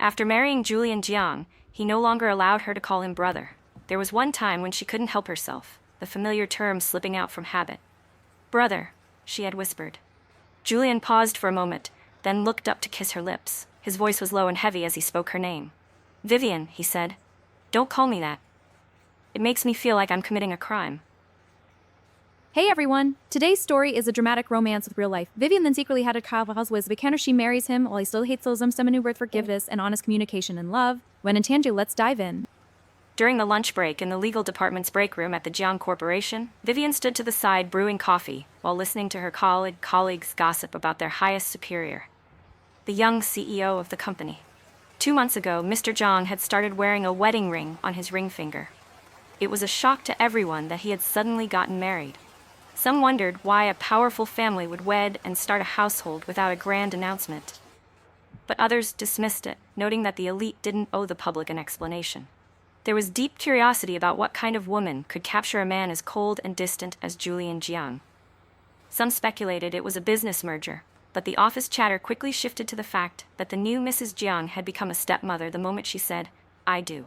After marrying Julian Jiang, he no longer allowed her to call him brother. There was one time when she couldn't help herself, the familiar term slipping out from habit. "Brother," she had whispered. Julian paused for a moment, then looked up to kiss her lips. His voice was low and heavy as he spoke her name. "Vivian," he said. "Don't call me that. It makes me feel like I'm committing a crime." Hey everyone! Today's story is a dramatic romance with real life. Vivian then secretly had a child with Vikander. She marries him while he still hates those someone worth forgiveness and honest communication and love. When in Tanju, let's dive in. During the lunch break in the legal department's break room at the Jiang Corporation, Vivian stood to the side brewing coffee while listening to her colleagues gossip about their highest superior, the young CEO of the company. 2 months ago, Mr. Jiang had started wearing a wedding ring on his ring finger. It was a shock to everyone that he had suddenly gotten married. Some wondered why a powerful family would wed and start a household without a grand announcement. But others dismissed it, noting that the elite didn't owe the public an explanation. There was deep curiosity about what kind of woman could capture a man as cold and distant as Julian Jiang. Some speculated it was a business merger, but the office chatter quickly shifted to the fact that the new Mrs. Jiang had become a stepmother the moment she said, "I do."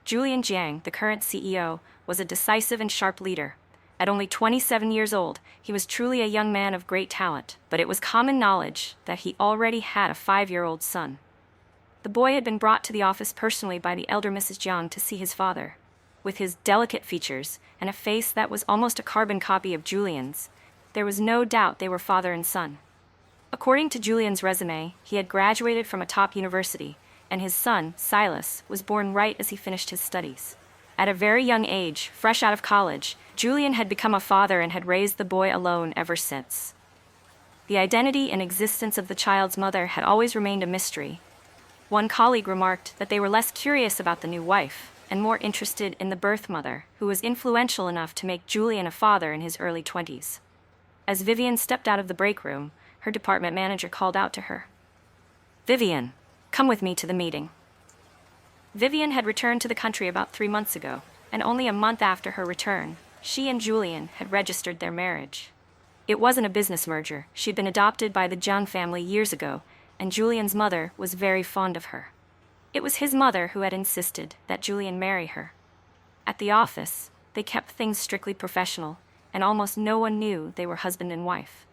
Julian Jiang, the current CEO, was a decisive and sharp leader. At only 27 years old, he was truly a young man of great talent, but it was common knowledge that he already had a 5-year-old son. The boy had been brought to the office personally by the elder Mrs. Jiang to see his father. With his delicate features and a face that was almost a carbon copy of Julian's, there was no doubt they were father and son. According to Julian's resume, he had graduated from a top university, and his son, Silas, was born right as he finished his studies. At a very young age, fresh out of college, Julian had become a father and had raised the boy alone ever since. The identity and existence of the child's mother had always remained a mystery. One colleague remarked that they were less curious about the new wife and more interested in the birth mother, who was influential enough to make Julian a father in his early 20s. As Vivian stepped out of the break room, her department manager called out to her. "Vivian, come with me to the meeting." Vivian had returned to the country about 3 months ago, and only a month after her return, she and Julian had registered their marriage. It wasn't a business merger. She'd been adopted by the Jiang family years ago, and Julian's mother was very fond of her. It was his mother who had insisted that Julian marry her. At the office, they kept things strictly professional, and almost no one knew they were husband and wife.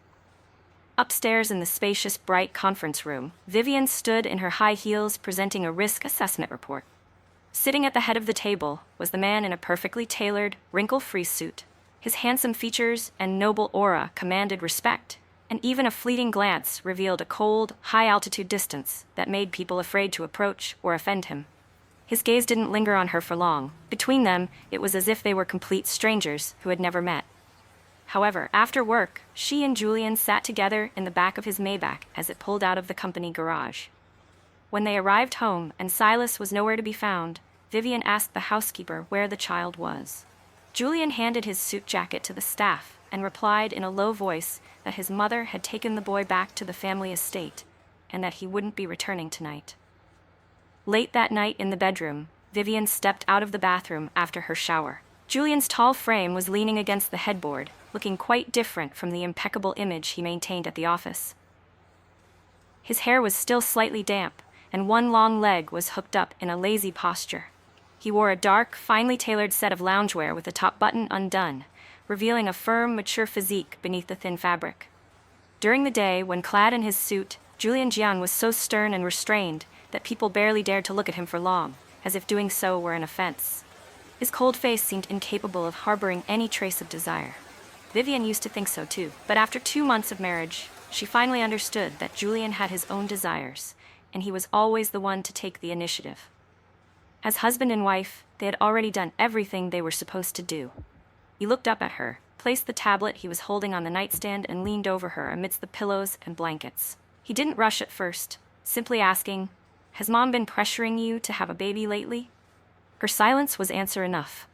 Upstairs in the spacious, bright conference room, Vivian stood in her high heels presenting a risk assessment report. Sitting at the head of the table was the man in a perfectly tailored, wrinkle-free suit. His handsome features and noble aura commanded respect, and even a fleeting glance revealed a cold, high-altitude distance that made people afraid to approach or offend him. His gaze didn't linger on her for long. Between them, it was as if they were complete strangers who had never met. However, after work, she and Julian sat together in the back of his Maybach as it pulled out of the company garage. When they arrived home and Silas was nowhere to be found, Vivian asked the housekeeper where the child was. Julian handed his suit jacket to the staff and replied in a low voice that his mother had taken the boy back to the family estate and that he wouldn't be returning tonight. Late that night in the bedroom, Vivian stepped out of the bathroom after her shower. Julian's tall frame was leaning against the headboard, looking quite different from the impeccable image he maintained at the office. His hair was still slightly damp, and one long leg was hooked up in a lazy posture. He wore a dark, finely tailored set of loungewear with the top button undone, revealing a firm, mature physique beneath the thin fabric. During the day, when clad in his suit, Julian Jiang was so stern and restrained that people barely dared to look at him for long, as if doing so were an offense. His cold face seemed incapable of harboring any trace of desire. Vivian used to think so too, but after 2 months of marriage, she finally understood that Julian had his own desires, and he was always the one to take the initiative. As husband and wife, they had already done everything they were supposed to do. He looked up at her, placed the tablet he was holding on the nightstand, and leaned over her amidst the pillows and blankets. He didn't rush at first, simply asking, "Has Mom been pressuring you to have a baby lately?" Her silence was answer enough.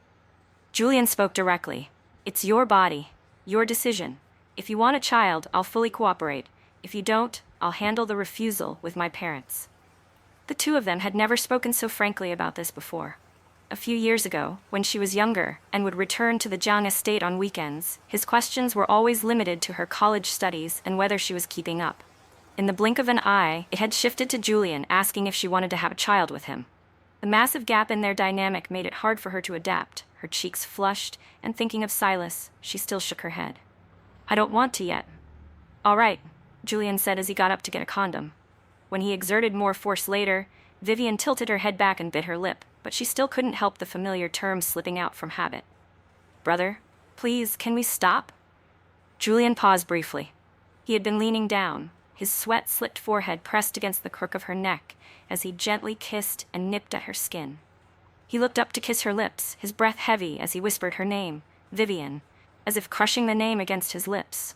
Julian spoke directly. "It's your body, your decision. If you want a child, I'll fully cooperate. If you don't, I'll handle the refusal with my parents." The two of them had never spoken so frankly about this before. A few years ago, when she was younger and would return to the Jiang estate on weekends, his questions were always limited to her college studies and whether she was keeping up. In the blink of an eye, it had shifted to Julian asking if she wanted to have a child with him. The massive gap in their dynamic made it hard for her to adapt. Her cheeks flushed, and thinking of Silas, she still shook her head. "I don't want to yet." "All right," Julian said as he got up to get a condom. When he exerted more force later, Vivian tilted her head back and bit her lip, but she still couldn't help the familiar term slipping out from habit. "Brother, please, can we stop?" Julian paused briefly. He had been leaning down, his sweat-slicked forehead pressed against the crook of her neck as he gently kissed and nipped at her skin. He looked up to kiss her lips, his breath heavy as he whispered her name, Vivian, as if crushing the name against his lips.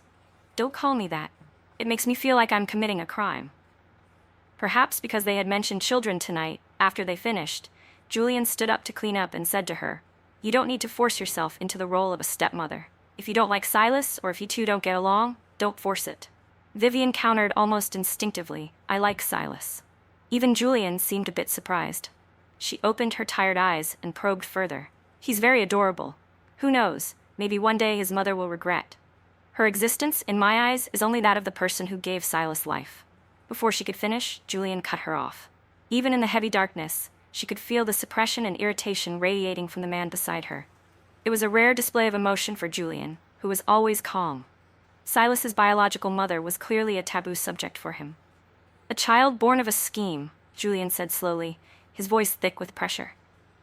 "Don't call me that. It makes me feel like I'm committing a crime." Perhaps because they had mentioned children tonight, after they finished, Julian stood up to clean up and said to her, "You don't need to force yourself into the role of a stepmother. If you don't like Silas, or if you two don't get along, don't force it." Vivian countered almost instinctively, "I like Silas." Even Julian seemed a bit surprised. She opened her tired eyes and probed further. "He's very adorable. Who knows, maybe one day his mother will regret. Her existence, in my eyes, is only that of the person who gave Silas life." Before she could finish, Julian cut her off. Even in the heavy darkness, she could feel the suppression and irritation radiating from the man beside her. It was a rare display of emotion for Julian, who was always calm. Silas's biological mother was clearly a taboo subject for him. "A child born of a scheme," Julian said slowly, his voice thick with pressure.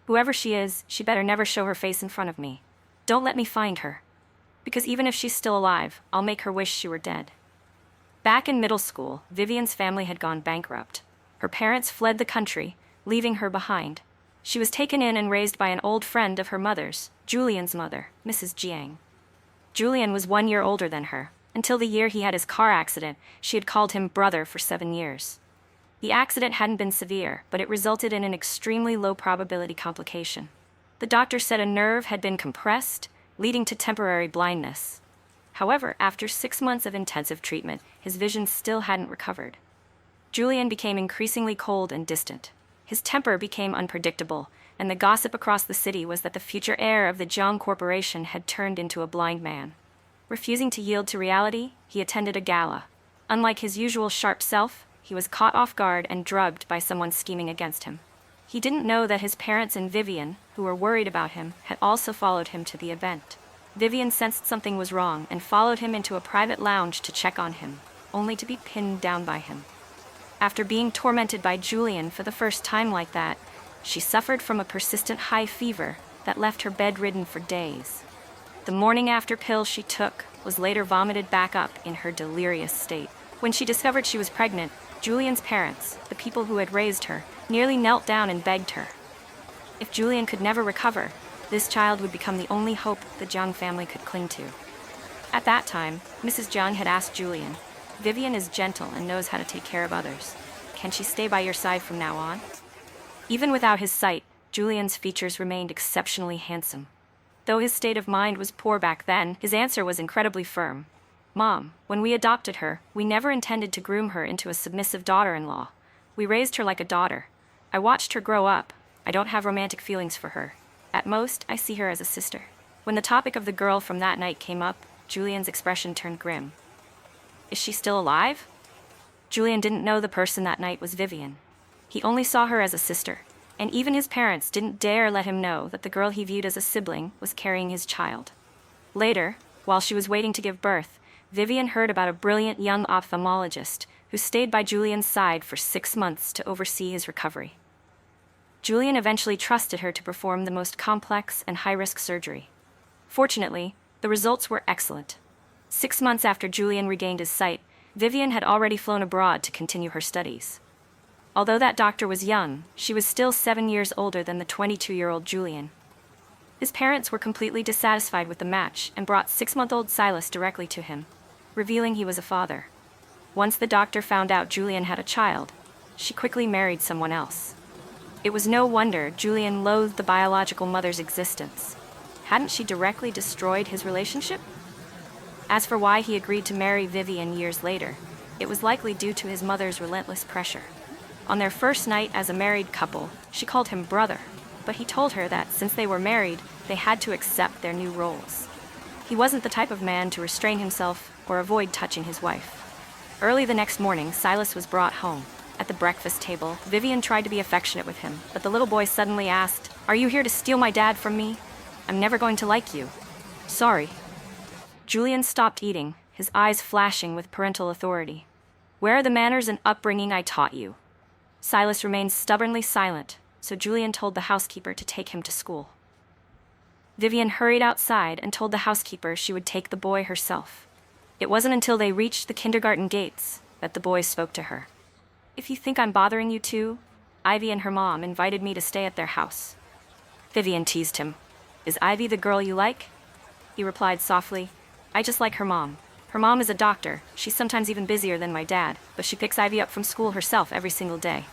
"Whoever she is, she better never show her face in front of me. Don't let me find her. Because even if she's still alive, I'll make her wish she were dead." Back in middle school, Vivian's family had gone bankrupt. Her parents fled the country, leaving her behind. She was taken in and raised by an old friend of her mother's, Julian's mother, Mrs. Jiang. Julian was 1 year older than her. Until the year he had his car accident, she had called him brother for 7 years. The accident hadn't been severe, but it resulted in an extremely low probability complication. The doctor said a nerve had been compressed, leading to temporary blindness. However, after 6 months of intensive treatment, his vision still hadn't recovered. Julian became increasingly cold and distant. His temper became unpredictable, and the gossip across the city was that the future heir of the Jiang Corporation had turned into a blind man. Refusing to yield to reality, he attended a gala. Unlike his usual sharp self, he was caught off guard and drugged by someone scheming against him. He didn't know that his parents and Vivian, who were worried about him, had also followed him to the event. Vivian sensed something was wrong and followed him into a private lounge to check on him, only to be pinned down by him. After being tormented by Julian for the first time like that, she suffered from a persistent high fever that left her bedridden for days. The morning after pill she took was later vomited back up in her delirious state. When she discovered she was pregnant, Julian's parents, the people who had raised her, nearly knelt down and begged her. If Julian could never recover, this child would become the only hope the Jiang family could cling to. At that time, Mrs. Jiang had asked Julian, "Vivian is gentle and knows how to take care of others. Can she stay by your side from now on?" Even without his sight, Julian's features remained exceptionally handsome. Though his state of mind was poor back then, his answer was incredibly firm. "Mom, when we adopted her, we never intended to groom her into a submissive daughter-in-law. We raised her like a daughter. I watched her grow up. I don't have romantic feelings for her. At most, I see her as a sister." When the topic of the girl from that night came up, Julian's expression turned grim. "Is she still alive?" Julian didn't know the person that night was Vivian. He only saw her as a sister, and even his parents didn't dare let him know that the girl he viewed as a sibling was carrying his child. Later, while she was waiting to give birth, Vivian heard about a brilliant young ophthalmologist who stayed by Julian's side for 6 months to oversee his recovery. Julian eventually trusted her to perform the most complex and high-risk surgery. Fortunately, the results were excellent. 6 months after Julian regained his sight, Vivian had already flown abroad to continue her studies. Although that doctor was young, she was still 7 years older than the 22-year-old Julian. His parents were completely dissatisfied with the match and brought 6-month-old Silas directly to him, revealing he was a father. Once the doctor found out Julian had a child, she quickly married someone else. It was no wonder Julian loathed the biological mother's existence. Hadn't she directly destroyed his relationship? As for why he agreed to marry Vivian years later, it was likely due to his mother's relentless pressure. On their first night as a married couple, she called him brother, but he told her that since they were married, they had to accept their new roles. He wasn't the type of man to restrain himself or avoid touching his wife. Early the next morning, Silas was brought home. At the breakfast table, Vivian tried to be affectionate with him, but the little boy suddenly asked, "Are you here to steal my dad from me? I'm never going to like you." "Sorry." Julian stopped eating, his eyes flashing with parental authority. "Where are the manners and upbringing I taught you?" Silas remained stubbornly silent, so Julian told the housekeeper to take him to school. Vivian hurried outside and told the housekeeper she would take the boy herself. It wasn't until they reached the kindergarten gates that the boy spoke to her. "If you think I'm bothering you too, Ivy and her mom invited me to stay at their house." Vivian teased him. "Is Ivy the girl you like?" He replied softly, "I just like her mom. Her mom is a doctor. She's sometimes even busier than my dad, but she picks Ivy up from school herself every single day."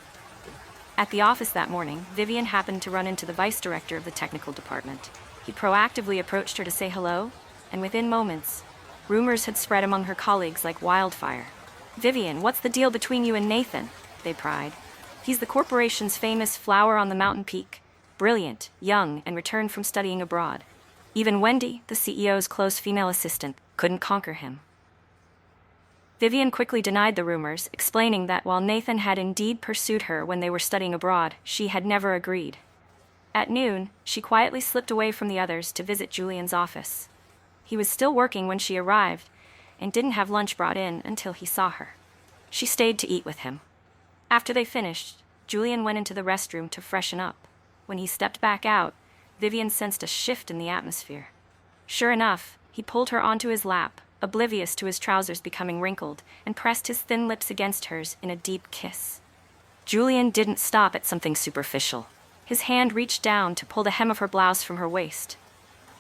At the office that morning, Vivian happened to run into the vice director of the technical department. He proactively approached her to say hello, and within moments, rumors had spread among her colleagues like wildfire. "Vivian, what's the deal between you and Nathan?" they pried. "He's the corporation's famous flower on the mountain peak. Brilliant, young, and returned from studying abroad. Even Wendy, the CEO's close female assistant, couldn't conquer him." Vivian quickly denied the rumors, explaining that while Nathan had indeed pursued her when they were studying abroad, she had never agreed. At noon, she quietly slipped away from the others to visit Julian's office. He was still working when she arrived, and didn't have lunch brought in until he saw her. She stayed to eat with him. After they finished, Julian went into the restroom to freshen up. When he stepped back out, Vivian sensed a shift in the atmosphere. Sure enough, he pulled her onto his lap, oblivious to his trousers becoming wrinkled, and pressed his thin lips against hers in a deep kiss. Julian didn't stop at something superficial. His hand reached down to pull the hem of her blouse from her waist.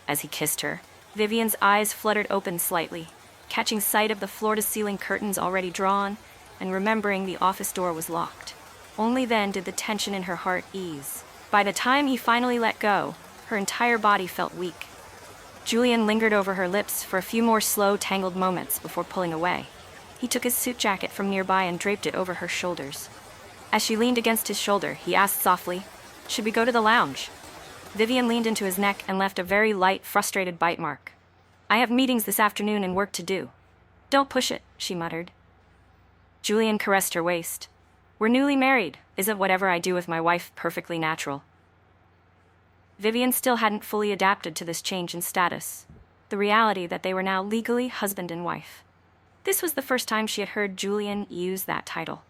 As he kissed her, Vivian's eyes fluttered open slightly, catching sight of the floor-to-ceiling curtains already drawn, and remembering the office door was locked. Only then did the tension in her heart ease. By the time he finally let go, her entire body felt weak. Julian lingered over her lips for a few more slow, tangled moments before pulling away. He took his suit jacket from nearby and draped it over her shoulders. As she leaned against his shoulder, he asked softly, "Should we go to the lounge?" Vivian leaned into his neck and left a very light, frustrated bite mark. "I have meetings this afternoon and work to do." "Don't push it," she muttered. Julian caressed her waist. "We're newly married. Isn't whatever I do with my wife perfectly natural?" Vivian still hadn't fully adapted to this change in status, the reality that they were now legally husband and wife. This was the first time she had heard Julian use that title.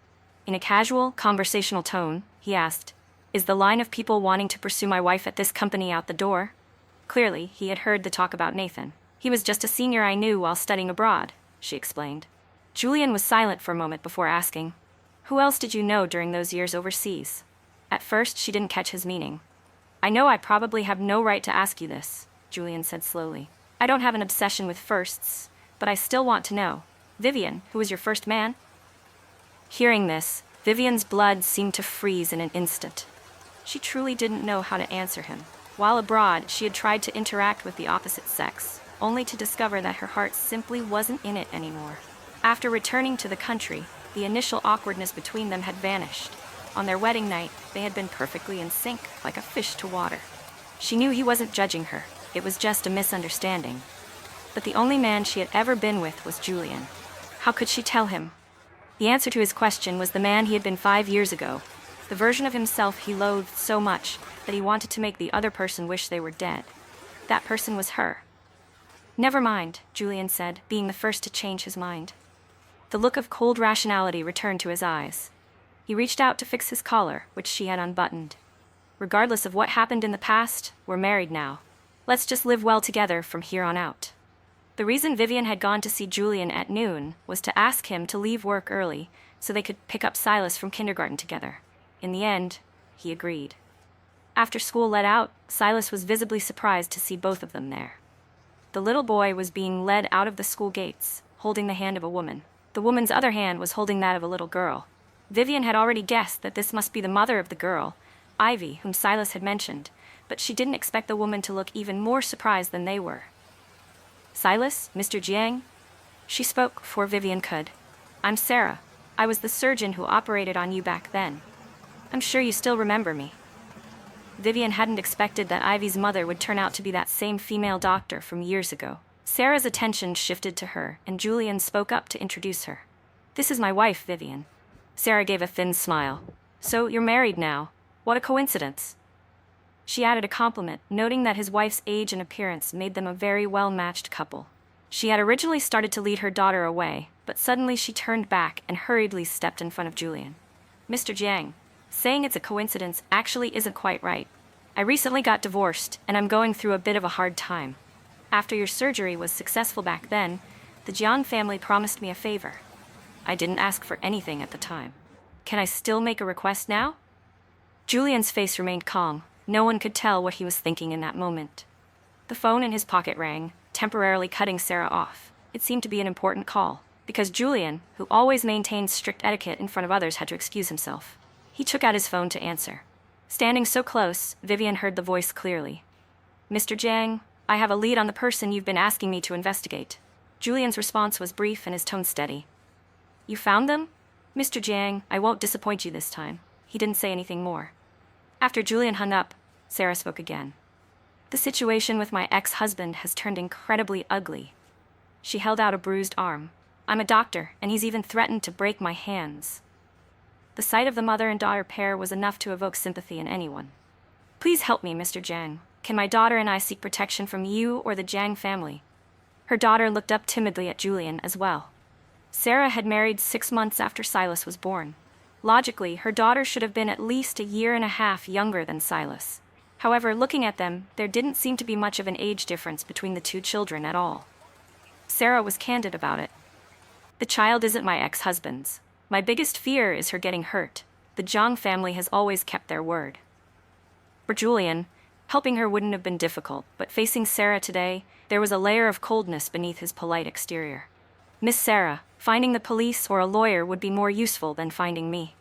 In a casual, conversational tone, he asked, "Is the line of people wanting to pursue my wife at this company out the door?" Clearly, he had heard the talk about Nathan. "He was just a senior I knew while studying abroad," she explained. Julian was silent for a moment before asking, "Who else did you know during those years overseas?" At first, she didn't catch his meaning. "I know I probably have no right to ask you this," Julian said slowly. "I don't have an obsession with firsts, but I still want to know. Vivian, who was your first man?" Hearing this, Vivian's blood seemed to freeze in an instant. She truly didn't know how to answer him. While abroad, she had tried to interact with the opposite sex, only to discover that her heart simply wasn't in it anymore. After returning to the country, the initial awkwardness between them had vanished. On their wedding night, they had been perfectly in sync, like a fish to water. She knew he wasn't judging her. It was just a misunderstanding. But the only man she had ever been with was Julian. How could she tell him? The answer to his question was the man he had been 5 years ago, the version of himself he loathed so much that he wanted to make the other person wish they were dead. That person was her. "Never mind," Julian said, being the first to change his mind. The look of cold rationality returned to his eyes. He reached out to fix his collar, which she had unbuttoned. "Regardless of what happened in the past, we're married now. Let's just live well together from here on out." The reason Vivian had gone to see Julian at noon was to ask him to leave work early so they could pick up Silas from kindergarten together. In the end, he agreed. After school let out, Silas was visibly surprised to see both of them there. The little boy was being led out of the school gates, holding the hand of a woman. The woman's other hand was holding that of a little girl. Vivian had already guessed that this must be the mother of the girl, Ivy, whom Silas had mentioned, but she didn't expect the woman to look even more surprised than they were. "Silas, Mr. Jiang?" She spoke before Vivian could. "I'm Sarah. I was the surgeon who operated on you back then. I'm sure you still remember me." Vivian hadn't expected that Ivy's mother would turn out to be that same female doctor from years ago. Sarah's attention shifted to her, and Julian spoke up to introduce her. This is my wife, Vivian. Sarah gave a thin smile. So, you're married now. What a coincidence. She added a compliment, noting that his wife's age and appearance made them a very well-matched couple. She had originally started to lead her daughter away, but suddenly she turned back and hurriedly stepped in front of Julian. Mr. Jiang, saying it's a coincidence actually isn't quite right. I recently got divorced, and I'm going through a bit of a hard time. After your surgery was successful back then, the Jiang family promised me a favor. I didn't ask for anything at the time. Can I still make a request now? Julian's face remained calm. No one could tell what he was thinking in that moment. The phone in his pocket rang, temporarily cutting Sarah off. It seemed to be an important call, because Julian, who always maintained strict etiquette in front of others, had to excuse himself. He took out his phone to answer. Standing so close, Vivian heard the voice clearly. Mr. Jiang, I have a lead on the person you've been asking me to investigate. Julian's response was brief and his tone steady. You found them? Mr. Jiang, I won't disappoint you this time. He didn't say anything more. After Julian hung up, Sarah spoke again. The situation with my ex-husband has turned incredibly ugly. She held out a bruised arm. I'm a doctor, and he's even threatened to break my hands. The sight of the mother and daughter pair was enough to evoke sympathy in anyone. Please help me, Mr. Jiang. Can my daughter and I seek protection from you or the Jiang family? Her daughter looked up timidly at Julian as well. Sarah had married 6 months after Silas was born. Logically, her daughter should have been at least a year and a half younger than Silas. However, looking at them, there didn't seem to be much of an age difference between the two children at all. Sarah was candid about it. The child isn't my ex-husband's. My biggest fear is her getting hurt. The Jiang family has always kept their word. For Julian, helping her wouldn't have been difficult, but facing Sarah today, there was a layer of coldness beneath his polite exterior. Miss Sarah, finding the police or a lawyer would be more useful than finding me.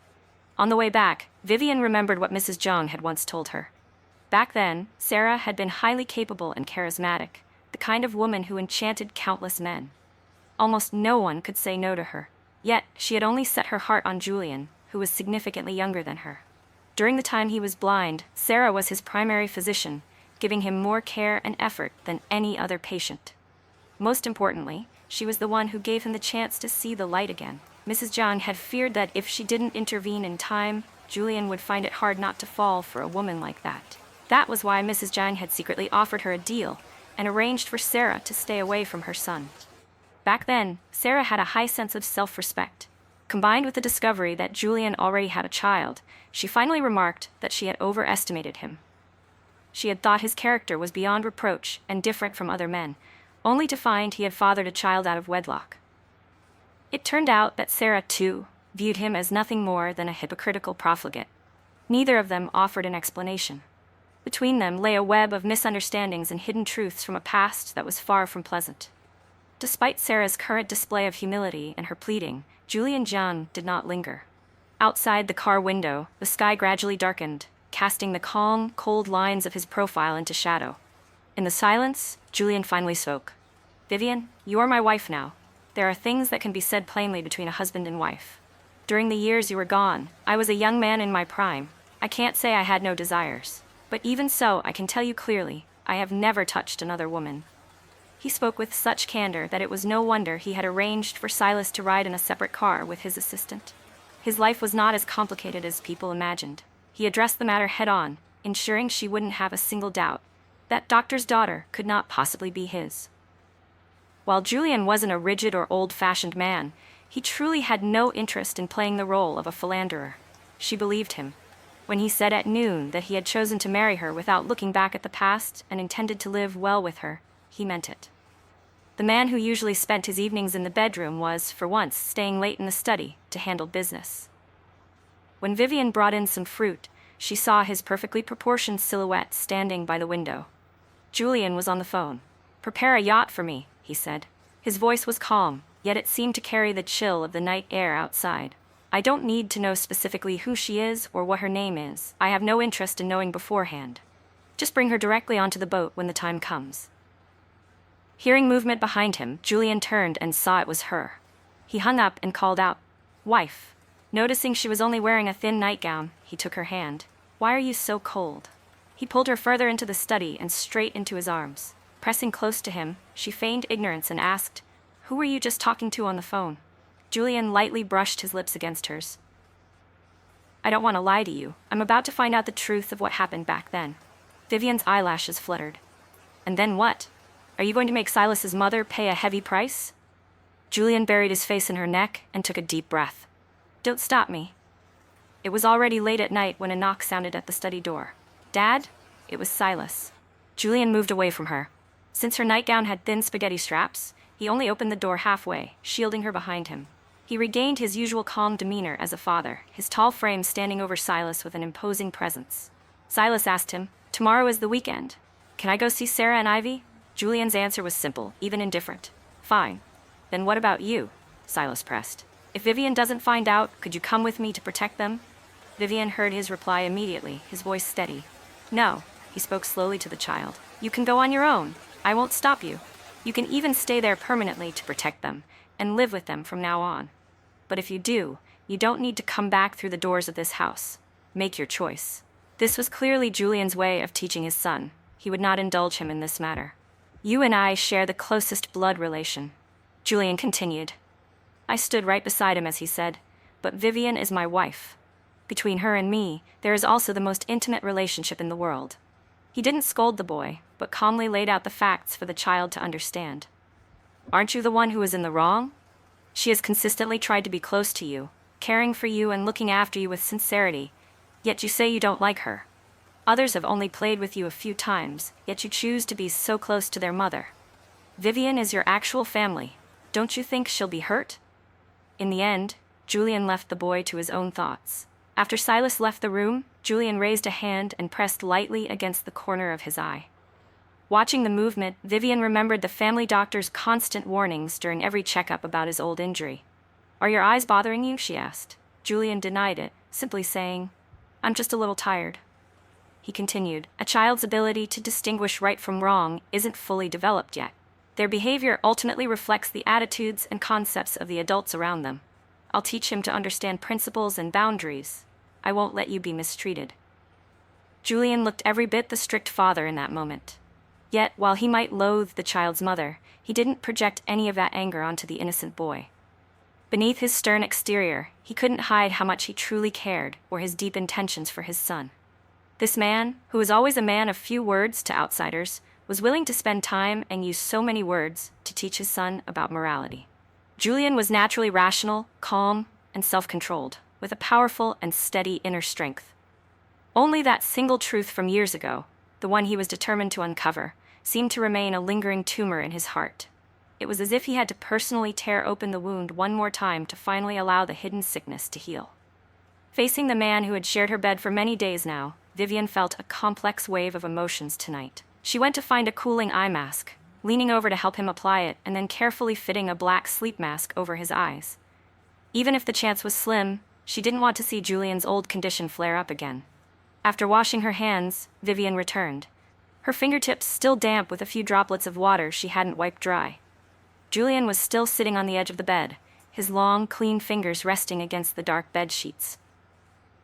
On the way back, Vivian remembered what Mrs. Jiang had once told her. Back then, Sarah had been highly capable and charismatic, the kind of woman who enchanted countless men. Almost no one could say no to her. Yet, she had only set her heart on Julian, who was significantly younger than her. During the time he was blind, Sarah was his primary physician, giving him more care and effort than any other patient. Most importantly, she was the one who gave him the chance to see the light again. Mrs. Jiang had feared that if she didn't intervene in time, Julian would find it hard not to fall for a woman like that. That was why Mrs. Jiang had secretly offered her a deal and arranged for Sarah to stay away from her son. Back then, Sarah had a high sense of self-respect. Combined with the discovery that Julian already had a child, she finally remarked that she had overestimated him. She had thought his character was beyond reproach and different from other men, only to find he had fathered a child out of wedlock. It turned out that Sarah, too, viewed him as nothing more than a hypocritical profligate. Neither of them offered an explanation. Between them lay a web of misunderstandings and hidden truths from a past that was far from pleasant. Despite Sarah's current display of humility and her pleading, Julian Jiang did not linger. Outside the car window, the sky gradually darkened, casting the calm, cold lines of his profile into shadow. In the silence, Julian finally spoke. Vivian, you are my wife now. There are things that can be said plainly between a husband and wife. During the years you were gone, I was a young man in my prime. I can't say I had no desires. But even so, I can tell you clearly, I have never touched another woman. He spoke with such candor that it was no wonder he had arranged for Silas to ride in a separate car with his assistant. His life was not as complicated as people imagined. He addressed the matter head-on, ensuring she wouldn't have a single doubt. That doctor's daughter could not possibly be his. While Julian wasn't a rigid or old-fashioned man, he truly had no interest in playing the role of a philanderer. She believed him. When he said at noon that he had chosen to marry her without looking back at the past and intended to live well with her, he meant it. The man who usually spent his evenings in the bedroom was, for once, staying late in the study to handle business. When Vivian brought in some fruit, she saw his perfectly proportioned silhouette standing by the window. Julian was on the phone. "Prepare a yacht for me," he said. His voice was calm, yet it seemed to carry the chill of the night air outside. "I don't need to know specifically who she is or what her name is. I have no interest in knowing beforehand. Just bring her directly onto the boat when the time comes." Hearing movement behind him, Julian turned and saw it was her. He hung up and called out, "Wife." Noticing she was only wearing a thin nightgown, he took her hand. "Why are you so cold?" He pulled her further into the study and straight into his arms. Pressing close to him, she feigned ignorance and asked, "Who were you just talking to on the phone?" Julian lightly brushed his lips against hers. I don't want to lie to you. I'm about to find out the truth of what happened back then. Vivian's eyelashes fluttered. And then what? Are you going to make Silas's mother pay a heavy price? Julian buried his face in her neck and took a deep breath. Don't stop me. It was already late at night when a knock sounded at the study door. Dad? It was Silas. Julian moved away from her. Since her nightgown had thin spaghetti straps, he only opened the door halfway, shielding her behind him. He regained his usual calm demeanor as a father, his tall frame standing over Silas with an imposing presence. Silas asked him, Tomorrow is the weekend. Can I go see Sarah and Ivy? Julian's answer was simple, even indifferent. Fine. Then what about you? Silas pressed. If Vivian doesn't find out, could you come with me to protect them? Vivian heard his reply immediately, his voice steady. No, he spoke slowly to the child. You can go on your own. I won't stop you. You can even stay there permanently to protect them, and live with them from now on. But if you do, you don't need to come back through the doors of this house. Make your choice. This was clearly Julian's way of teaching his son. He would not indulge him in this matter. You and I share the closest blood relation. Julian continued. I stood right beside him as he said, but Vivian is my wife. Between her and me, there is also the most intimate relationship in the world. He didn't scold the boy, but calmly laid out the facts for the child to understand. Aren't you the one who is in the wrong? She has consistently tried to be close to you, caring for you and looking after you with sincerity, yet you say you don't like her. Others have only played with you a few times, yet you choose to be so close to their mother. Vivian is your actual family. Don't you think she'll be hurt? In the end, Julian left the boy to his own thoughts. After Silas left the room, Julian raised a hand and pressed lightly against the corner of his eye. Watching the movement, Vivian remembered the family doctor's constant warnings during every checkup about his old injury. Are your eyes bothering you? She asked. Julian denied it, simply saying, I'm just a little tired. He continued, a child's ability to distinguish right from wrong isn't fully developed yet. Their behavior ultimately reflects the attitudes and concepts of the adults around them. I'll teach him to understand principles and boundaries. I won't let you be mistreated. Julian looked every bit the strict father in that moment. Yet, while he might loathe the child's mother, he didn't project any of that anger onto the innocent boy. Beneath his stern exterior, he couldn't hide how much he truly cared or his deep intentions for his son. This man, who was always a man of few words to outsiders, was willing to spend time and use so many words to teach his son about morality. Julian was naturally rational, calm, and self-controlled, with a powerful and steady inner strength. Only that single truth from years ago, the one he was determined to uncover, seemed to remain a lingering tumor in his heart. It was as if he had to personally tear open the wound one more time to finally allow the hidden sickness to heal. Facing the man who had shared her bed for many days now, Vivian felt a complex wave of emotions tonight. She went to find a cooling eye mask, leaning over to help him apply it and then carefully fitting a black sleep mask over his eyes. Even if the chance was slim, she didn't want to see Julian's old condition flare up again. After washing her hands, Vivian returned, her fingertips still damp with a few droplets of water she hadn't wiped dry. Julian was still sitting on the edge of the bed, his long, clean fingers resting against the dark bed sheets.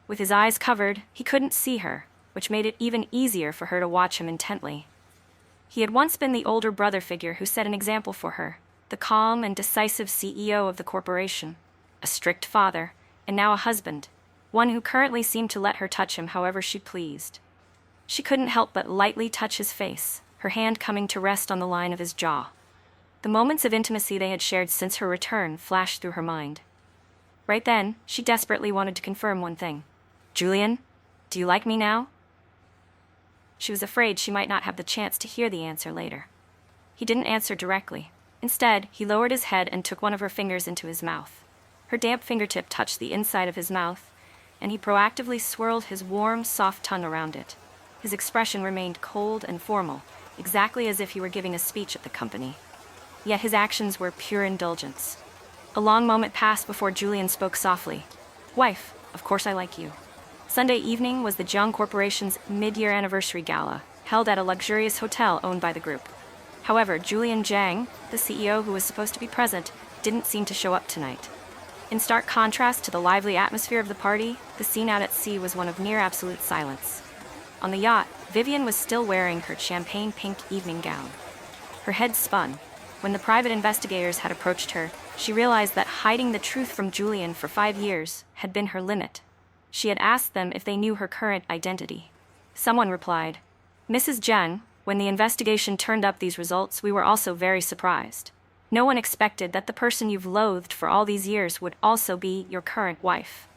With his eyes covered, he couldn't see her, which made it even easier for her to watch him intently. He had once been the older brother figure who set an example for her, the calm and decisive CEO of the corporation, a strict father, and now a husband, one who currently seemed to let her touch him however she pleased. She couldn't help but lightly touch his face, her hand coming to rest on the line of his jaw. The moments of intimacy they had shared since her return flashed through her mind. Right then, she desperately wanted to confirm one thing. Julian, do you like me now? She was afraid she might not have the chance to hear the answer later. He didn't answer directly. Instead, he lowered his head and took one of her fingers into his mouth. Her damp fingertip touched the inside of his mouth, and he proactively swirled his warm, soft tongue around it. His expression remained cold and formal, exactly as if he were giving a speech at the company. Yet his actions were pure indulgence. A long moment passed before Julian spoke softly. Wife, of course I like you. Sunday evening was the Jiang Corporation's mid-year anniversary gala, held at a luxurious hotel owned by the group. However, Julian Jiang, the CEO who was supposed to be present, didn't seem to show up tonight. In stark contrast to the lively atmosphere of the party, the scene out at sea was one of near absolute silence. On the yacht, Vivian was still wearing her champagne pink evening gown. Her head spun, When the private investigators had approached her, she realized that hiding the truth from Julian for 5 years had been her limit. She had asked them if they knew her current identity. Someone replied, "Mrs. Jiang, when the investigation turned up these results, we were also very surprised. No one expected that the person you've loathed for all these years would also be your current wife.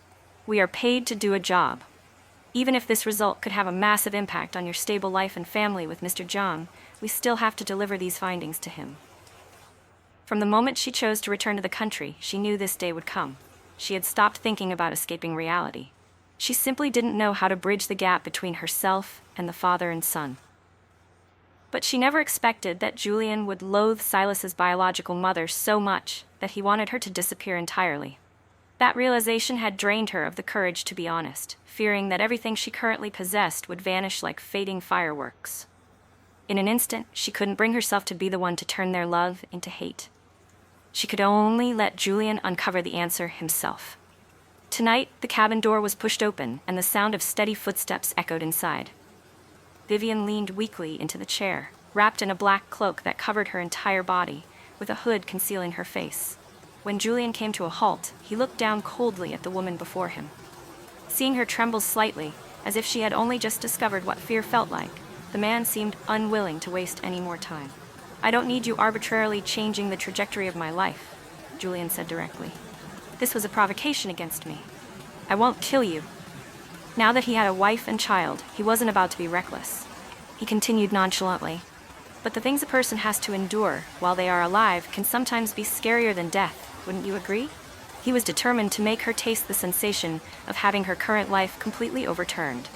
We are paid to do a job. Even if this result could have a massive impact on your stable life and family with Mr. Jiang, we still have to deliver these findings to him." From the moment she chose to return to the country, she knew this day would come. She had stopped thinking about escaping reality. She simply didn't know how to bridge the gap between herself and the father and son. But she never expected that Julian would loathe Silas's biological mother so much that he wanted her to disappear entirely. That realization had drained her of the courage to be honest, fearing that everything she currently possessed would vanish like fading fireworks. In an instant, she couldn't bring herself to be the one to turn their love into hate. She could only let Julian uncover the answer himself. Tonight, the cabin door was pushed open, and the sound of steady footsteps echoed inside. Vivian leaned weakly into the chair, wrapped in a black cloak that covered her entire body, with a hood concealing her face. When Julian came to a halt, he looked down coldly at the woman before him. Seeing her tremble slightly, as if she had only just discovered what fear felt like, the man seemed unwilling to waste any more time. "I don't need you arbitrarily changing the trajectory of my life," Julian said directly. "This was a provocation against me. I won't kill you." Now that he had a wife and child, he wasn't about to be reckless. He continued nonchalantly, "But the things a person has to endure while they are alive can sometimes be scarier than death, wouldn't you agree?" He was determined to make her taste the sensation of having her current life completely overturned.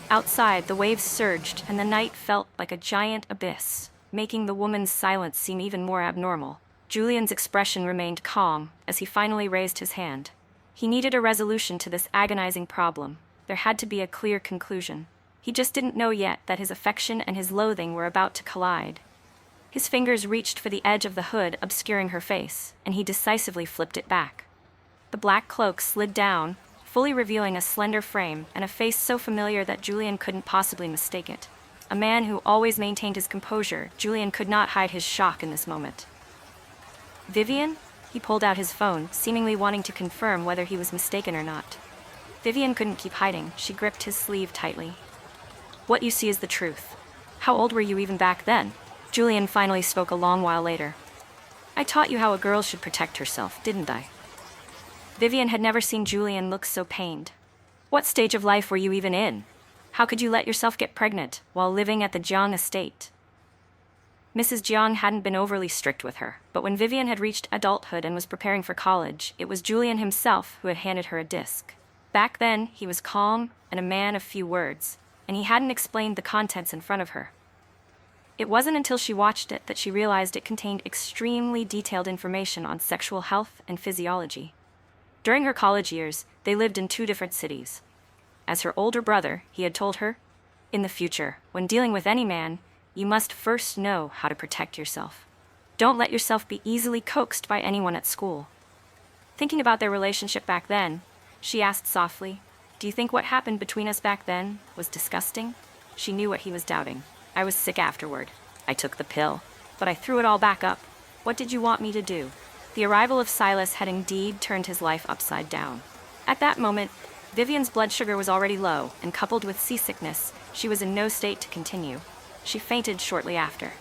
Outside, the waves surged, and the night felt like a giant abyss, making the woman's silence seem even more abnormal. Julian's expression remained calm as he finally raised his hand. He needed a resolution to this agonizing problem. There had to be a clear conclusion. He just didn't know yet that his affection and his loathing were about to collide. His fingers reached for the edge of the hood obscuring her face, and he decisively flipped it back. The black cloak slid down, fully revealing a slender frame and a face so familiar that Julian couldn't possibly mistake it. A man who always maintained his composure, Julian could not hide his shock in this moment. "Vivian?" He pulled out his phone, seemingly wanting to confirm whether he was mistaken or not. Vivian couldn't keep hiding. She gripped his sleeve tightly. "What you see is the truth. How old were you even back then?" Julian finally spoke a long while later. "I taught you how a girl should protect herself, didn't I?" Vivian had never seen Julian look so pained. "What stage of life were you even in? How could you let yourself get pregnant while living at the Jiang estate?" Mrs. Jiang hadn't been overly strict with her, but when Vivian had reached adulthood and was preparing for college, it was Julian himself who had handed her a disc. Back then, he was calm and a man of few words, and he hadn't explained the contents in front of her. It wasn't until she watched it that she realized it contained extremely detailed information on sexual health and physiology. During her college years, they lived in 2 different cities. As her older brother, he had told her, "In the future, when dealing with any man, you must first know how to protect yourself. Don't let yourself be easily coaxed by anyone at school." Thinking about their relationship back then, she asked softly, "Do you think what happened between us back then was disgusting?" She knew what he was doubting. "I was sick afterward. I took the pill, but I threw it all back up. What did you want me to do?" The arrival of Silas had indeed turned his life upside down. At that moment, Vivian's blood sugar was already low, and coupled with seasickness, she was in no state to continue. She fainted shortly after.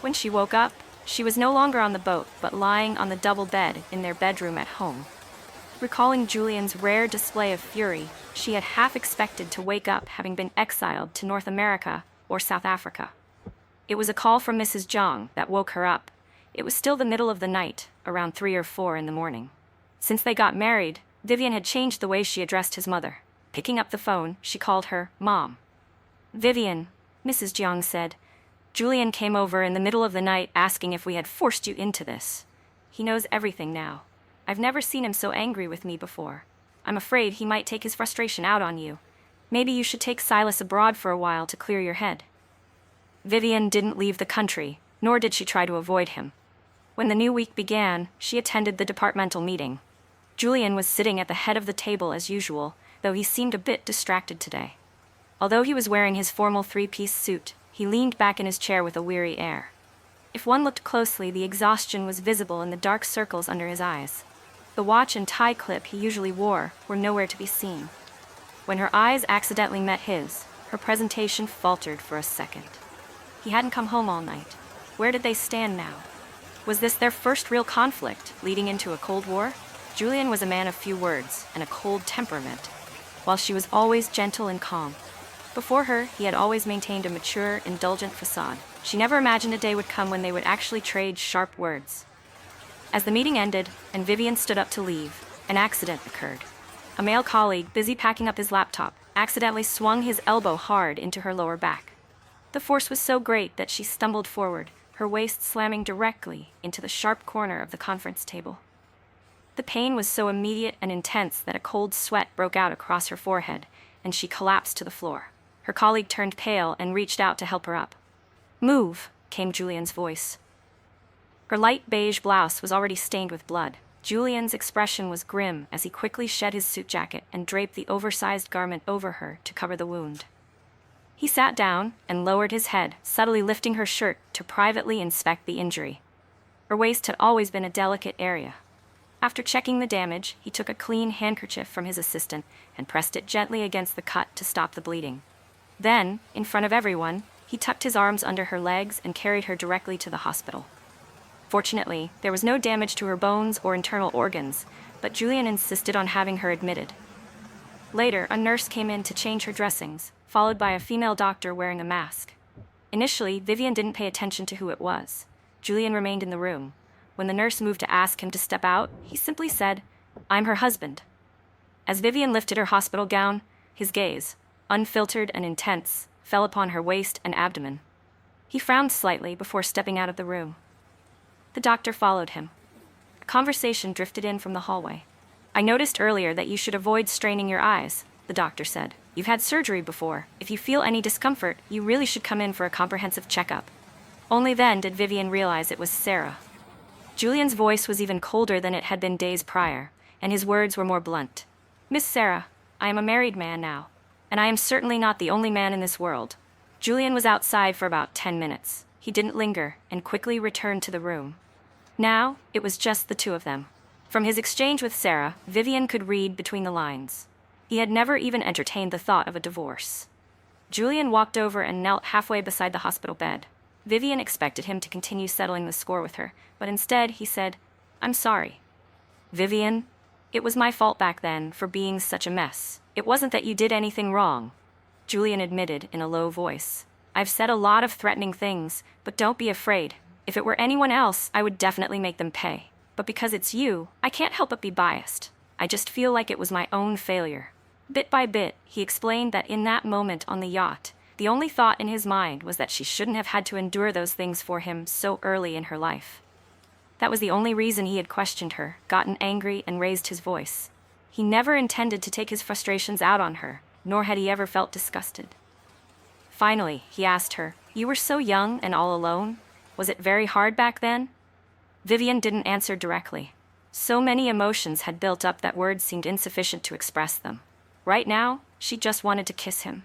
When she woke up, she was no longer on the boat, but lying on the double bed in their bedroom at home. Recalling Julian's rare display of fury, she had half expected to wake up having been exiled to North America or South Africa. It was a call from Mrs. Jiang that woke her up. It was still the middle of the night, around 3 or 4 in the morning. Since they got married, Vivian had changed the way she addressed his mother. Picking up the phone, she called her Mom. "Vivian," Mrs. Jiang said, "Julian came over in the middle of the night asking if we had forced you into this. He knows everything now. I've never seen him so angry with me before. I'm afraid he might take his frustration out on you. Maybe you should take Silas abroad for a while to clear your head." Vivian didn't leave the country, nor did she try to avoid him. When the new week began, she attended the departmental meeting. Julian was sitting at the head of the table as usual, though he seemed a bit distracted today. Although he was wearing his formal 3-piece suit, he leaned back in his chair with a weary air. If one looked closely, the exhaustion was visible in the dark circles under his eyes. The watch and tie clip he usually wore were nowhere to be seen. When her eyes accidentally met his, her presentation faltered for a second. He hadn't come home all night. Where did they stand now? Was this their first real conflict, leading into a Cold War? Julian was a man of few words and a cold temperament, while she was always gentle and calm. Before her, he had always maintained a mature, indulgent facade. She never imagined a day would come when they would actually trade sharp words. As the meeting ended and Vivian stood up to leave, an accident occurred. A male colleague, busy packing up his laptop, accidentally swung his elbow hard into her lower back. The force was so great that she stumbled forward, her waist slamming directly into the sharp corner of the conference table. The pain was so immediate and intense that a cold sweat broke out across her forehead, and she collapsed to the floor. Her colleague turned pale and reached out to help her up. "Move," came Julian's voice. Her light beige blouse was already stained with blood. Julian's expression was grim as he quickly shed his suit jacket and draped the oversized garment over her to cover the wound. He sat down and lowered his head, subtly lifting her shirt to privately inspect the injury. Her waist had always been a delicate area. After checking the damage, he took a clean handkerchief from his assistant and pressed it gently against the cut to stop the bleeding. Then, in front of everyone, he tucked his arms under her legs and carried her directly to the hospital. Fortunately, there was no damage to her bones or internal organs, but Julian insisted on having her admitted. Later, a nurse came in to change her dressings, followed by a female doctor wearing a mask. Initially, Vivian didn't pay attention to who it was. Julian remained in the room. When the nurse moved to ask him to step out, he simply said, "I'm her husband." As Vivian lifted her hospital gown, his gaze, unfiltered and intense, fell upon her waist and abdomen. He frowned slightly before stepping out of the room. The doctor followed him. A conversation drifted in from the hallway. "I noticed earlier that you should avoid straining your eyes," the doctor said. "You've had surgery before. If you feel any discomfort, you really should come in for a comprehensive checkup." Only then did Vivian realize it was Sarah. Julian's voice was even colder than it had been days prior, and his words were more blunt. "Miss Sarah, I am a married man now, and I am certainly not the only man in this world." Julian was outside for about 10 minutes. He didn't linger and quickly returned to the room. Now, it was just the two of them. From his exchange with Sarah, Vivian could read between the lines. He had never even entertained the thought of a divorce. Julian walked over and knelt halfway beside the hospital bed. Vivian expected him to continue settling the score with her, but instead he said, "I'm sorry. Vivian, it was my fault back then for being such a mess. It wasn't that you did anything wrong," Julian admitted in a low voice. "I've said a lot of threatening things, but don't be afraid. If it were anyone else, I would definitely make them pay. But because it's you, I can't help but be biased. I just feel like it was my own failure." Bit by bit, he explained that in that moment on the yacht, the only thought in his mind was that she shouldn't have had to endure those things for him so early in her life. That was the only reason he had questioned her, gotten angry, and raised his voice. He never intended to take his frustrations out on her, nor had he ever felt disgusted. Finally, he asked her, "You were so young and all alone. Was it very hard back then?" Vivian didn't answer directly. So many emotions had built up that words seemed insufficient to express them. Right now, she just wanted to kiss him.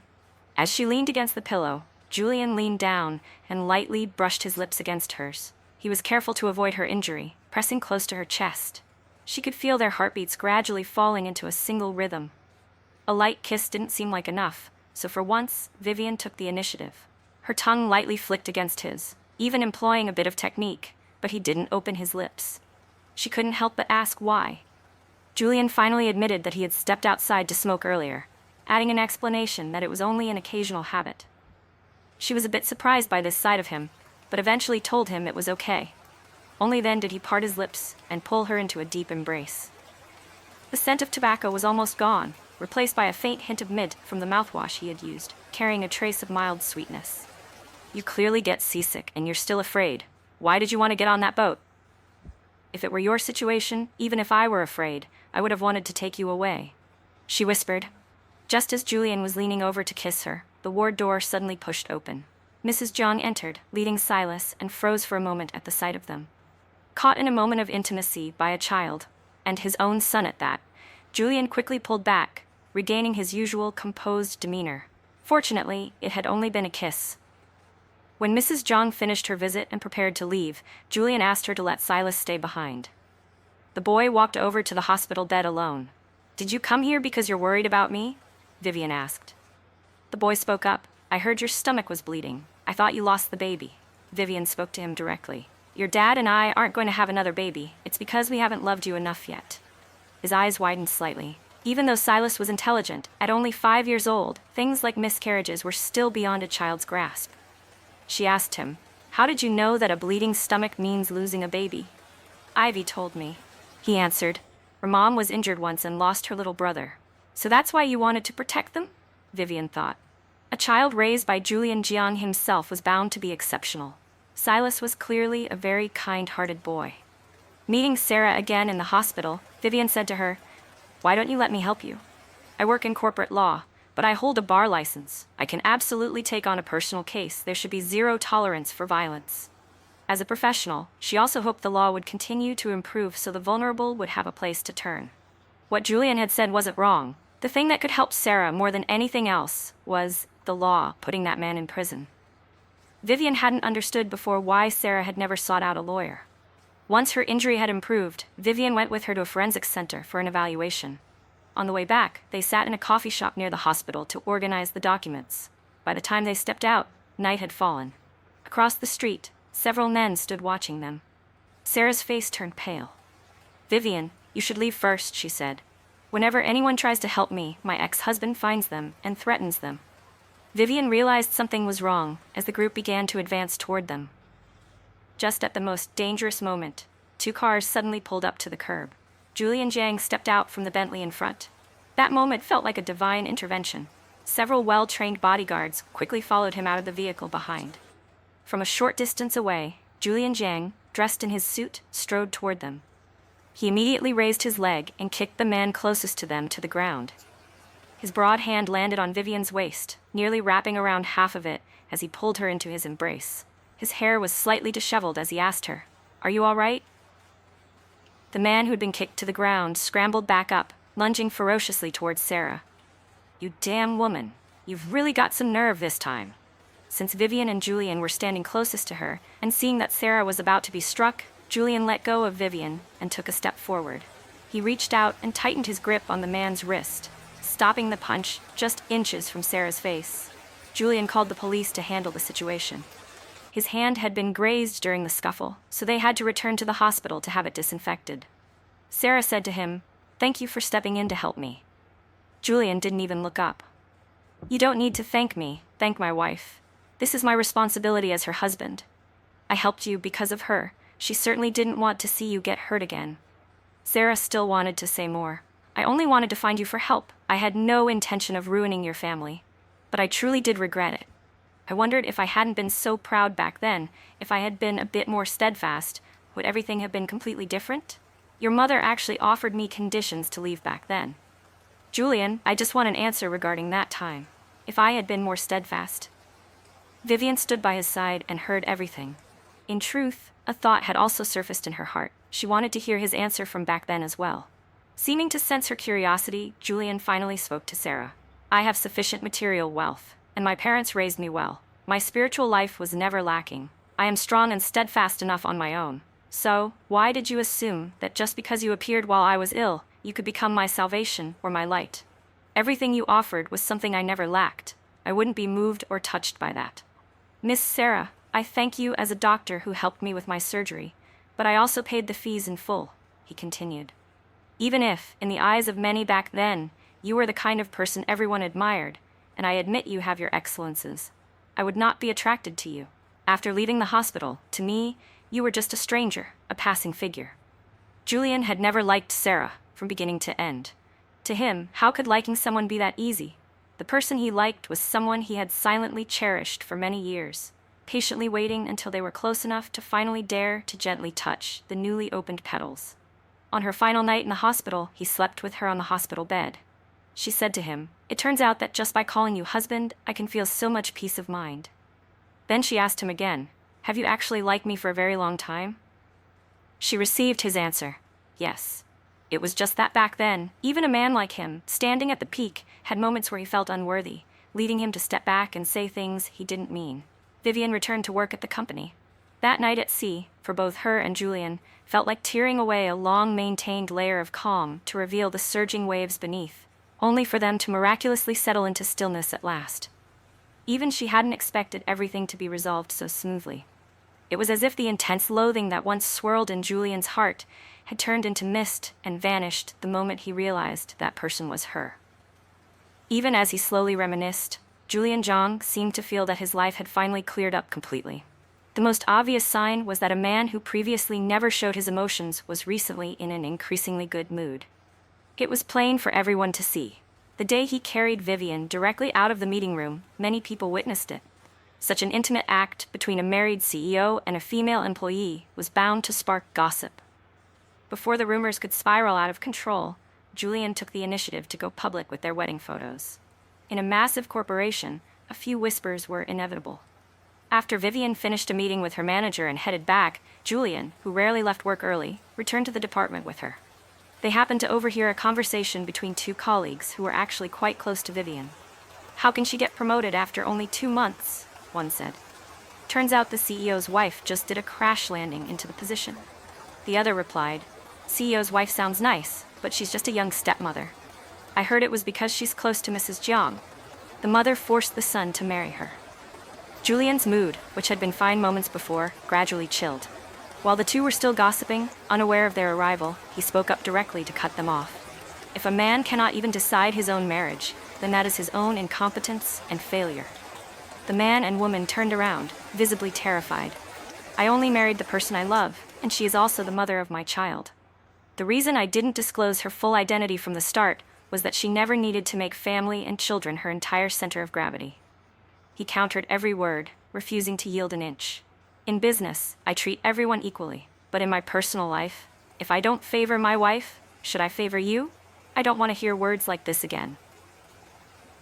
As she leaned against the pillow, Julian leaned down and lightly brushed his lips against hers. He was careful to avoid her injury, pressing close to her chest. She could feel their heartbeats gradually falling into a single rhythm. A light kiss didn't seem like enough, so for once, Vivian took the initiative. Her tongue lightly flicked against his, even employing a bit of technique, but he didn't open his lips. She couldn't help but ask why. Julian finally admitted that he had stepped outside to smoke earlier, adding an explanation that it was only an occasional habit. She was a bit surprised by this side of him, but eventually told him it was okay. Only then did he part his lips and pull her into a deep embrace. The scent of tobacco was almost gone, replaced by a faint hint of mint from the mouthwash he had used, carrying a trace of mild sweetness. "You clearly get seasick and you're still afraid. Why did you want to get on that boat?" "If it were your situation, even if I were afraid, I would have wanted to take you away," she whispered. Just as Julian was leaning over to kiss her, the ward door suddenly pushed open. Mrs. Jiang entered, leading Silas, and froze for a moment at the sight of them. Caught in a moment of intimacy by a child, and his own son at that, Julian quickly pulled back, regaining his usual composed demeanor. Fortunately, it had only been a kiss. When Mrs. Jiang finished her visit and prepared to leave, Julian asked her to let Silas stay behind. The boy walked over to the hospital bed alone. "Did you come here because you're worried about me?" Vivian asked. The boy spoke up. "I heard your stomach was bleeding. I thought you lost the baby." Vivian spoke to him directly. "Your dad and I aren't going to have another baby. It's because we haven't loved you enough yet." His eyes widened slightly. Even though Silas was intelligent, at only 5 years old, things like miscarriages were still beyond a child's grasp. She asked him, "How did you know that a bleeding stomach means losing a baby?" "Ivy told me," he answered. "Her mom was injured once and lost her little brother. So that's why you wanted to protect them?" Vivian thought. A child raised by Julian Jiang himself was bound to be exceptional. Silas was clearly a very kind-hearted boy. Meeting Sarah again in the hospital, Vivian said to her, "Why don't you let me help you? I work in corporate law, but I hold a bar license. I can absolutely take on a personal case. There should be zero tolerance for violence." As a professional, she also hoped the law would continue to improve so the vulnerable would have a place to turn. What Julian had said wasn't wrong. The thing that could help Sarah more than anything else was the law putting that man in prison. Vivian hadn't understood before why Sarah had never sought out a lawyer. Once her injury had improved, Vivian went with her to a forensics center for an evaluation. On the way back, they sat in a coffee shop near the hospital to organize the documents. By the time they stepped out, night had fallen. Across the street, several men stood watching them. Sarah's face turned pale. "Vivian, you should leave first," she said. "Whenever anyone tries to help me, my ex-husband finds them and threatens them." Vivian realized something was wrong as the group began to advance toward them. Just at the most dangerous moment, 2 cars suddenly pulled up to the curb. Julian Jiang stepped out from the Bentley in front. That moment felt like a divine intervention. Several well-trained bodyguards quickly followed him out of the vehicle behind. From a short distance away, Julian Jiang, dressed in his suit, strode toward them. He immediately raised his leg and kicked the man closest to them to the ground. His broad hand landed on Vivian's waist, nearly wrapping around half of it as he pulled her into his embrace. His hair was slightly disheveled as he asked her, "Are you all right?" The man who'd been kicked to the ground scrambled back up, lunging ferociously towards Sarah. "You damn woman, you've really got some nerve this time." Since Vivian and Julian were standing closest to her, and seeing that Sarah was about to be struck, Julian let go of Vivian and took a step forward. He reached out and tightened his grip on the man's wrist, stopping the punch just inches from Sarah's face. Julian called the police to handle the situation. His hand had been grazed during the scuffle, so they had to return to the hospital to have it disinfected. Sarah said to him, "Thank you for stepping in to help me." Julian didn't even look up. "You don't need to thank me, thank my wife. This is my responsibility as her husband. I helped you because of her. She certainly didn't want to see you get hurt again." Sarah still wanted to say more. "I only wanted to find you for help. I had no intention of ruining your family. But I truly did regret it. I wondered if I hadn't been so proud back then, if I had been a bit more steadfast, would everything have been completely different? Your mother actually offered me conditions to leave back then. Julian, I just want an answer regarding that time. If I had been more steadfast." Vivian stood by his side and heard everything. In truth, a thought had also surfaced in her heart. She wanted to hear his answer from back then as well. Seeming to sense her curiosity, Julian finally spoke to Sarah. "I have sufficient material wealth, and my parents raised me well. My spiritual life was never lacking. I am strong and steadfast enough on my own. So, why did you assume that just because you appeared while I was ill, you could become my salvation or my light? Everything you offered was something I never lacked. I wouldn't be moved or touched by that. Miss Sarah, I thank you as a doctor who helped me with my surgery, but I also paid the fees in full," he continued. "Even if, in the eyes of many back then, you were the kind of person everyone admired, and I admit you have your excellences, I would not be attracted to you. After leaving the hospital, to me, you were just a stranger, a passing figure." Julian had never liked Sarah, from beginning to end. To him, how could liking someone be that easy? The person he liked was someone he had silently cherished for many years, patiently waiting until they were close enough to finally dare to gently touch the newly opened petals. On her final night in the hospital, he slept with her on the hospital bed. She said to him, "It turns out that just by calling you husband, I can feel so much peace of mind." Then she asked him again, "Have you actually liked me for a very long time?" She received his answer, "Yes." It was just that back then, even a man like him, standing at the peak, had moments where he felt unworthy, leading him to step back and say things he didn't mean. Vivian returned to work at the company. That night at sea, for both her and Julian, felt like tearing away a long-maintained layer of calm to reveal the surging waves beneath, only for them to miraculously settle into stillness at last. Even she hadn't expected everything to be resolved so smoothly. It was as if the intense loathing that once swirled in Julian's heart had turned into mist and vanished the moment he realized that person was her. Even as he slowly reminisced, Julian Jiang seemed to feel that his life had finally cleared up completely. The most obvious sign was that a man who previously never showed his emotions was recently in an increasingly good mood. It was plain for everyone to see. The day he carried Vivian directly out of the meeting room, many people witnessed it. Such an intimate act between a married CEO and a female employee was bound to spark gossip. Before the rumors could spiral out of control, Julian took the initiative to go public with their wedding photos. In a massive corporation, a few whispers were inevitable. After Vivian finished a meeting with her manager and headed back, Julian, who rarely left work early, returned to the department with her. They happened to overhear a conversation between two colleagues who were actually quite close to Vivian. "How can she get promoted after only 2 months?" one said. "Turns out the CEO's wife just did a crash landing into the position." The other replied, "CEO's wife sounds nice, but she's just a young stepmother. I heard it was because she's close to Mrs. Jiang. The mother forced the son to marry her." Julian's mood, which had been fine moments before, gradually chilled. While the two were still gossiping, unaware of their arrival, he spoke up directly to cut them off. If a man cannot even decide his own marriage, then that is his own incompetence and failure. The man and woman turned around, visibly terrified. "I only married the person I love, and she is also the mother of my child. The reason I didn't disclose her full identity from the start was that she never needed to make family and children her entire center of gravity." He countered every word, refusing to yield an inch. "In business, I treat everyone equally, but in my personal life, if I don't favor my wife, should I favor you? I don't want to hear words like this again."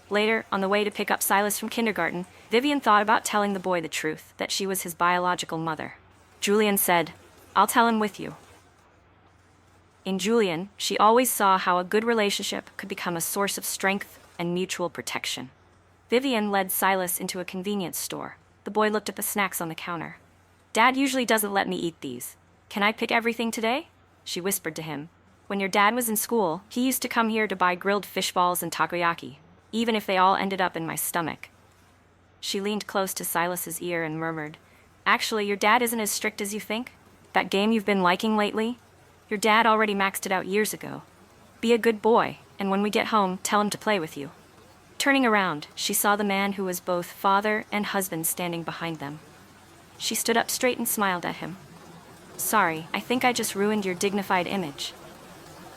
Later, on the way to pick up Silas from kindergarten, Vivian thought about telling the boy the truth, that she was his biological mother. Julian said, "I'll tell him with you." In Julian, she always saw how a good relationship could become a source of strength and mutual protection. Vivian led Silas into a convenience store. The boy looked at the snacks on the counter. "Dad usually doesn't let me eat these. Can I pick everything today?" she whispered to him. "When your dad was in school, he used to come here to buy grilled fish balls and takoyaki, even if they all ended up in my stomach." She leaned close to Silas's ear and murmured, "Actually, your dad isn't as strict as you think. That game you've been liking lately? Your dad already maxed it out years ago. Be a good boy, and when we get home, tell him to play with you." Turning around, she saw the man who was both father and husband standing behind them. She stood up straight and smiled at him. "Sorry, I think I just ruined your dignified image."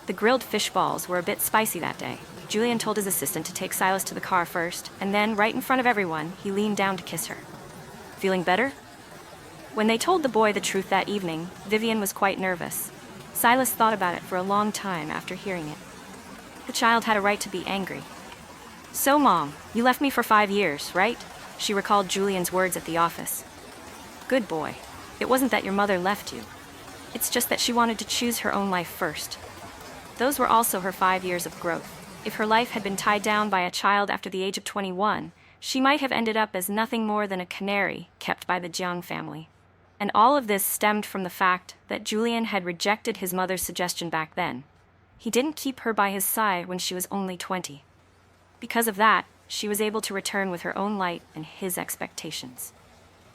The grilled fish balls were a bit spicy that day. Julian told his assistant to take Silas to the car first, and then, right in front of everyone, he leaned down to kiss her. "Feeling better?" When they told the boy the truth that evening, Vivian was quite nervous. Silas thought about it for a long time after hearing it. The child had a right to be angry. "So, Mom, you left me for 5 years, right?" She recalled Julian's words at the office. "Good boy. It wasn't that your mother left you. It's just that she wanted to choose her own life first." Those were also her 5 years of growth. If her life had been tied down by a child after the age of 21, she might have ended up as nothing more than a canary kept by the Jiang family. And all of this stemmed from the fact that Julian had rejected his mother's suggestion back then. He didn't keep her by his side when she was only 20. Because of that, she was able to return with her own light and his expectations.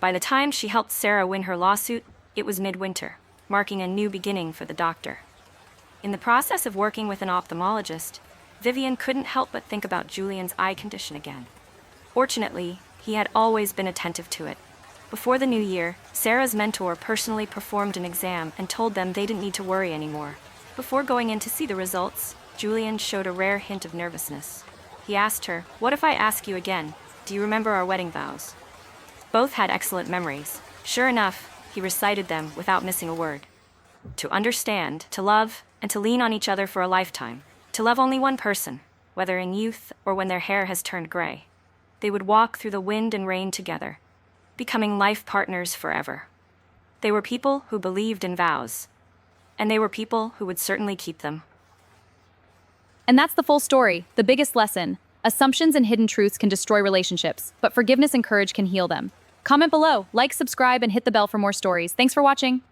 By the time she helped Sarah win her lawsuit, it was midwinter, marking a new beginning for the doctor. In the process of working with an ophthalmologist, Vivian couldn't help but think about Julian's eye condition again. Fortunately, he had always been attentive to it. Before the new year, Sarah's mentor personally performed an exam and told them they didn't need to worry anymore. Before going in to see the results, Julian showed a rare hint of nervousness. He asked her, "What if I ask you again? Do you remember our wedding vows?" Both had excellent memories. Sure enough, he recited them without missing a word. To understand, to love, and to lean on each other for a lifetime. To love only one person, whether in youth or when their hair has turned gray. They would walk through the wind and rain together, becoming life partners forever. They were people who believed in vows, and they were people who would certainly keep them. And that's the full story, the biggest lesson. Assumptions and hidden truths can destroy relationships, but forgiveness and courage can heal them. Comment below, like, subscribe, and hit the bell for more stories. Thanks for watching.